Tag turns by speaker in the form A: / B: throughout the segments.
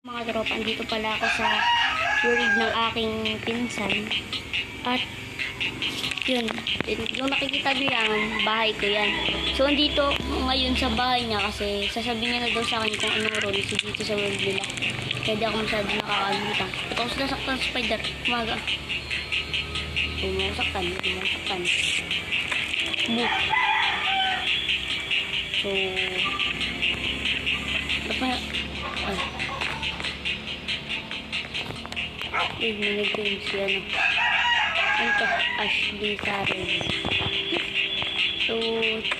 A: Mga tropa, andito pala ako sa world ng aking pinsan. At yun, yung nakikita nyo yan, bahay ko yan. So andito ngayon sa bahay niya kasi sasabihin niya na daw sa akin kung anong role dito sa world nila. Kaya di ako masyado nakakalimutan. Ito ako sinasaktan sa spider, umaga. Bumasaktan. Boop. So, nag-change yan. Ano to? Ashley Karen. So,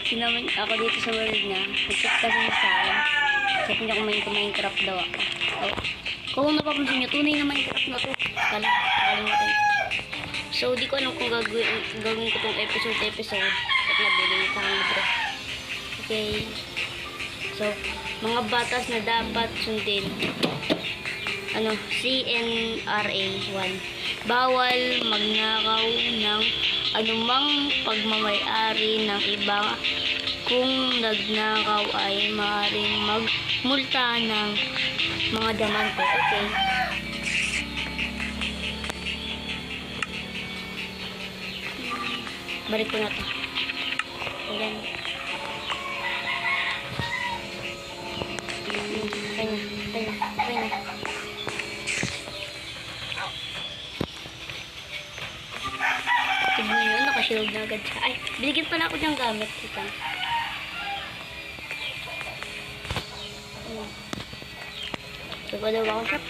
A: sinaman ako dito sa world niya. Nag-check kasi niya sa akin. Sabi niya kung Minecraft daw ako. So, kung napapansin niyo, tunay na Minecraft na to. Kalimutan. So, di ko alam kung gagawin ko tong episode. At nabili sa akin bro. Okay. So, mga batas na dapat sundin. CNRA 1. Bawal magnakaw ng anumang pagmamay-ari ng iba. Kung nagnakaw ay maaaring magmulta ng mga damante. Okay. Balik ko na to. Ayan. Kanya. Tignan nyo, nakashilog na agad siya. Ay, binigyan pala ako ng gamit. Kita. So, pa daw ako siya.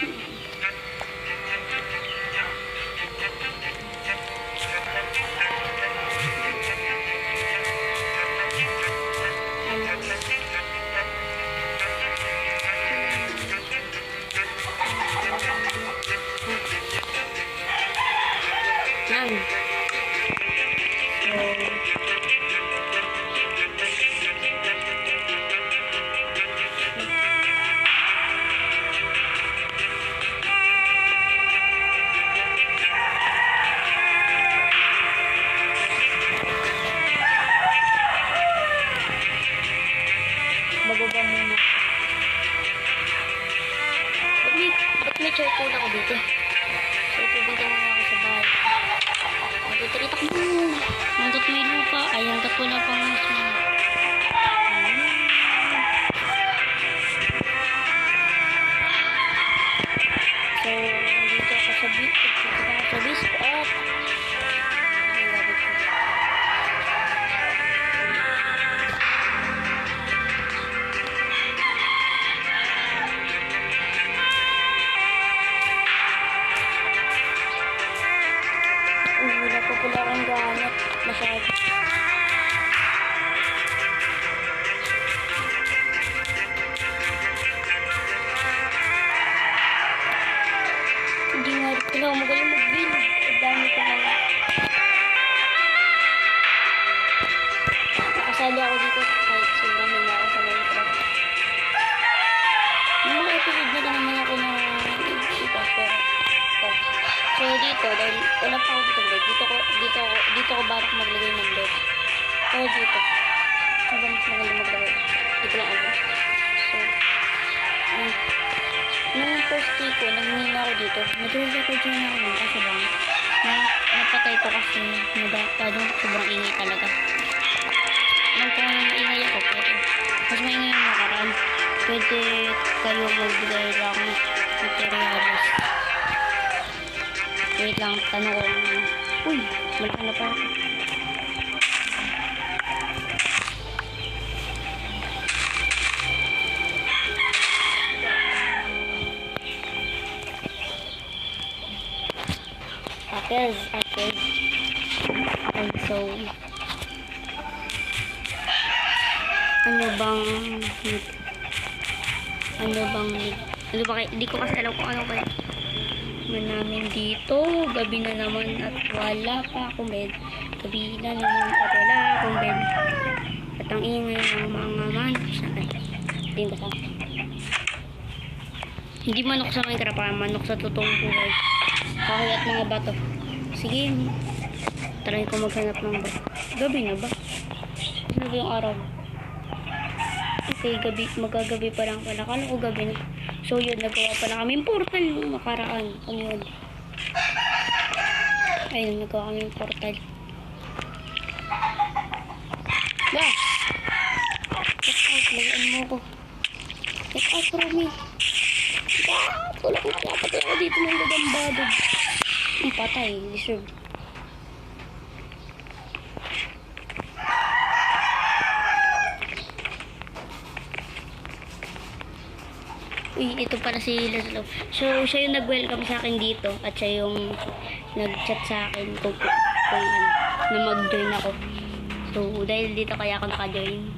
A: Bababa muna. Ba't may charcoal ako dito? So, pupunta muna ako sa bahay. Magtuturitak mo. Hanggat may lupa. Ay, hanggat wala pang mas. So, dito ako sa beach. At wala pa pala akong gamit masyado. Hindi nga rin pala ako magaling mag-build. Ang dami ko na. Nakasali ako dito kahit sobrang hina ako sa Minecraft. Yung mga episode na naman ako na iba pero so dito, dahil wala pa ako dito bed, dito ko barak maglagay ng bed. Pero dito, habang mas magaling maglagay. Dito lang ako. So, nung first day ko, nagmina ako dito. Nag-record yun ako ng kasi lang. Napatay ko kasi padong sobrang ingay talaga. Nung kung ingay ako, pero mas maingay yung nakaraan. Pwede kayo magbigay lang ng materials. Wait lang, tanong ko. Uy, malaki na pa. Apes. And so, hindi ko kasi alam kung ano kaya namin dito. Gabi na naman at wala pa akong bed. Gabi na naman at wala akong bed. At ang ingay ng mga manok sa akin. Hindi manok sa Minecraft, manok sa totoong buhay. Kahoy at mga bato. Sige, try ko maghanap ng bato. Gabi na ba? Ano ba yung araw? Okay, magagabi pa lang pala. Kala ko gabi na. So yun, nagawa pa na kami portal nung nakaraan. Ano yun? Ayun, nagawa kami portal. Ba! Check out, lagaan mo ko. Check out, Romy. Wala ko papatay ako dito ng gagambado. Ang patay, deserve. Uy, ito pala si Laszlo. So, siya yung nag-welcome sa akin dito. At siya yung nag-chat sa akin kung ano, na mag-join ako. So, dahil dito kaya ako naka-join.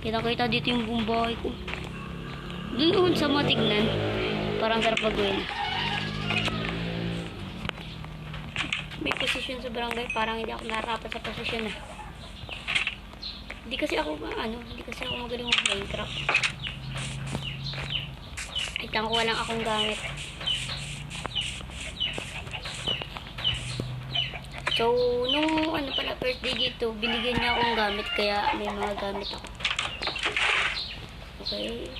A: Kita-kita dito yung buong bahay ko. Doon sa mga tignan. Parang sarap mag-win. May position sa barangay. Parang hindi ako narapat sa position na. Hindi kasi ako magaling mag-Minecraft. Itang ko walang akong gamit. So, nung pala first day dito, binigyan niya akong gamit kaya may mga gamit ako. Okay.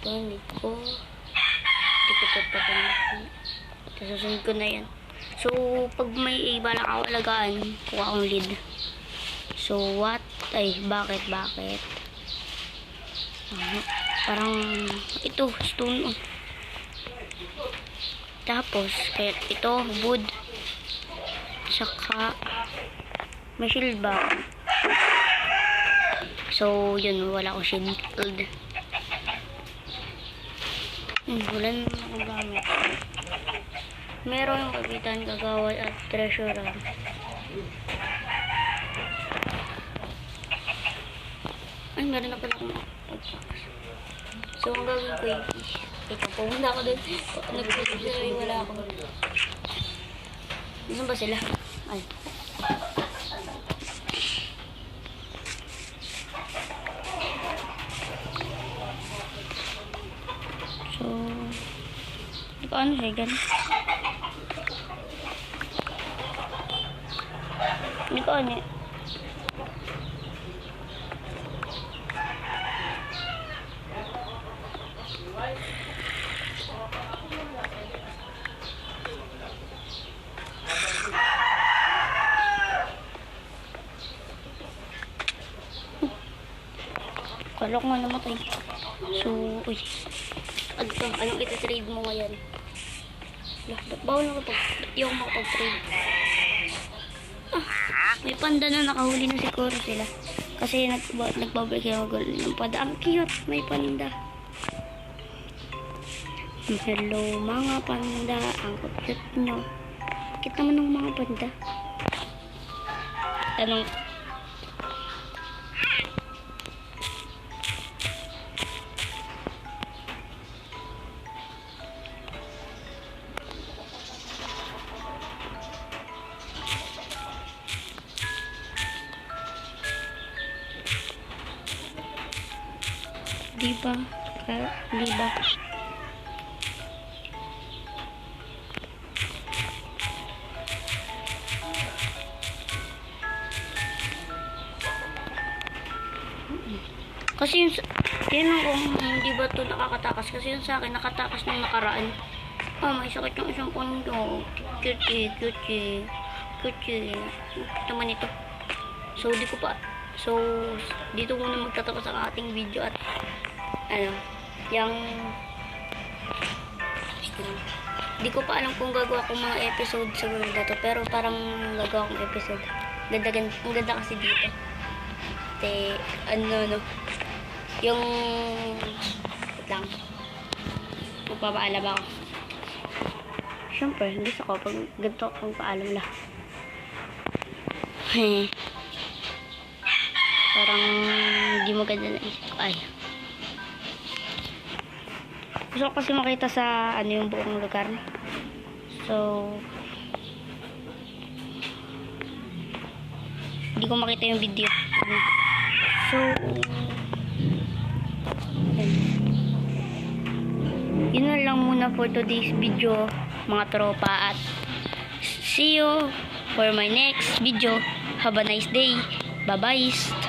A: Gamit ko. Tipitot pa ko na. Susunod ko na yan. So, pag may iba lang ako alagaan, kuha akong lead. So, what? Ay, bakit? Parang ito, stone. Tapos, kaya ito, wood. Saka, may shield ba? So, yun, wala ko shield. Wala naman akong gamit. Meron yung kapitan, kagawad at treasurer. Ay, meron na pala akong pagpakas. So, ang gagawin ko yung fish. Ito, pumunta ako doon. Nag-fish sila, wala ako. Saan ba sila? Ay. So, hindi ko ano siya, ganun. Hindi ko ano eh. Kala ko nga namatay. So, uy. Anong iti-trade mo ngayon? Bawal na kapag di ako makapag-trade. May panda na nakahuli na siguro sila. Kasi nagbabalik yung ng panda. Ang cute, may panda. Hello mga panda, ang cute nyo. Bakit naman ng mga panda? Anong Diba? Kasi yun, tinanong ko, hindi ba ito nakakatakas? Kasi yun sa akin, nakatakas nung nakaraan. May sakit yung isang pondo. Cute. Naman ito. So, di ko pa. So, dito muna magtatapos ang ating video at yung di ko pa alam kung gagawa kong mga episode sa world na to, pero parang gagawa kong episode. Ang ganda kasi dito. Yung lang magpapaalam ako. Siyempre, gusto ko pag ganito akong paalam lang. Parang hindi maganda na isip ko. Ay. Gusto ko kasi makita sa yung buong lugar. So, hindi ko makita yung video. So, yun na lang muna for today's video, mga tropa. At see you for my next video. Have a nice day. Bye-bye.